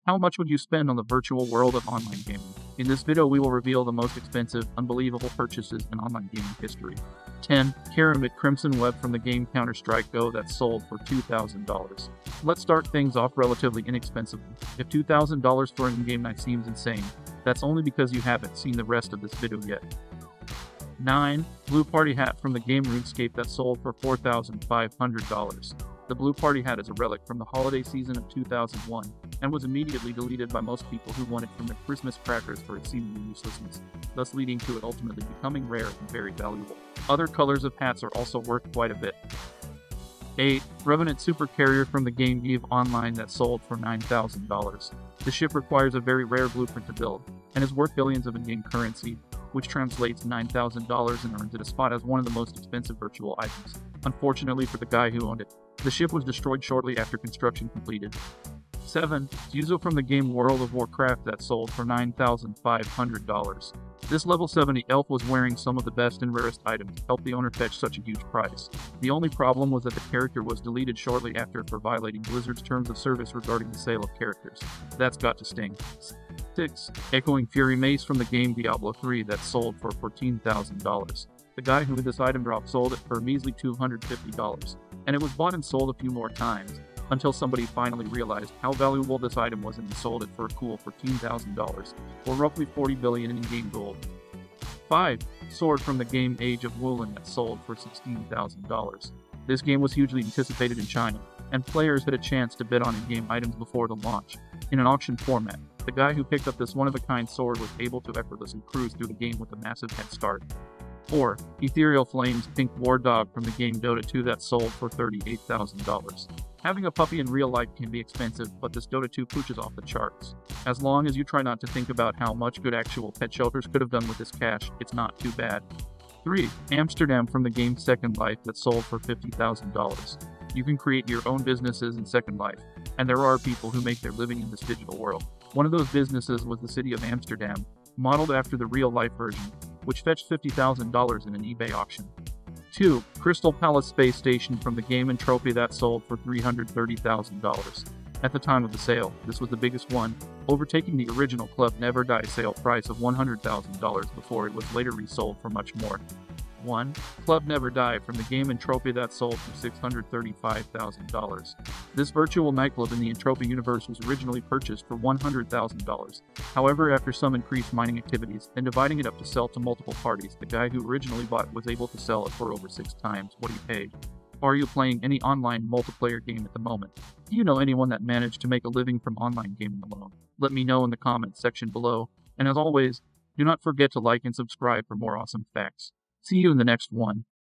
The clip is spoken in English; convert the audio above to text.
How much would you spend on the virtual world of online gaming? In this video, we will reveal the most expensive, unbelievable purchases in online gaming history. 10. Pyramid Crimson Web from the game Counter-Strike Go that sold for $2,000. Let's start things off relatively inexpensively. If $2,000 for an in-game knife seems insane, that's only because you haven't seen the rest of this video yet. 9. Blue Party Hat from the game RUNESCAPE that sold for $4,500. The Blue Party Hat is a relic from the holiday season of 2001, and was immediately deleted by most people who won it from their Christmas crackers for its seemingly uselessness, thus leading to it ultimately becoming rare and very valuable. Other colors of hats are also worth quite a bit. 8. Revenant Super Carrier from the game EVE Online that sold for $9,000. The ship requires a very rare blueprint to build, and is worth billions of in-game currency, which translates $9,000 and earns it a spot as one of the most expensive virtual items. Unfortunately for the guy who owned it, the ship was destroyed shortly after construction completed. 7. Yuzo from the game World of Warcraft that sold for $9,500. This level 70 elf was wearing some of the best and rarest items to help the owner fetch such a huge price. The only problem was that the character was deleted shortly after for violating Blizzard's terms of service regarding the sale of characters. That's got to sting. 6. Echoing Fury Mace from the game Diablo 3 that sold for $14,000. The guy who did this item drop sold it for a measly $250, and it was bought and sold a few more times, until somebody finally realized how valuable this item was and sold it for a cool $14,000, or roughly $40 billion in in-game gold. 5. Sword from the game Age of WULIN that sold for $16,000. This game was hugely anticipated in China, and players had a chance to bid on in-game items before the launch. In an auction format, the guy who picked up this one-of-a-kind sword was able to effortlessly cruise through the game with a massive head start. 4. Ethereal Flames Pink War Dog from the game Dota 2 that sold for $38,000. Having a puppy in real life can be expensive, but this Dota 2 pooch is off the charts. As long as you try not to think about how much good actual pet shelters could have done with this cash, it's not too bad. 3. Amsterdam from the game Second Life that sold for $50,000. You can create your own businesses in Second Life, and there are people who make their living in this digital world. One of those businesses was the city of Amsterdam, modeled after the real-life version, which fetched $50,000 in an eBay auction. 2. Crystal Palace Space Station from the game Entropia that sold for $330,000. At the time of the sale, this was the biggest one, overtaking the original Club Never Die sale price of $100,000 before it was later resold for much more. 1. Club Never Die from the game Entropia that sold for $635,000. This virtual nightclub in the Entropia universe was originally purchased for $100,000. However, after some increased mining activities and dividing it up to sell to multiple parties, the guy who originally bought it was able to sell it for over 6 times what he paid. Are you playing any online multiplayer game at the moment? Do you know anyone that managed to make a living from online gaming alone? Let me know in the comments section below, and as always, do not forget to like and subscribe for more awesome facts. See you in the next one.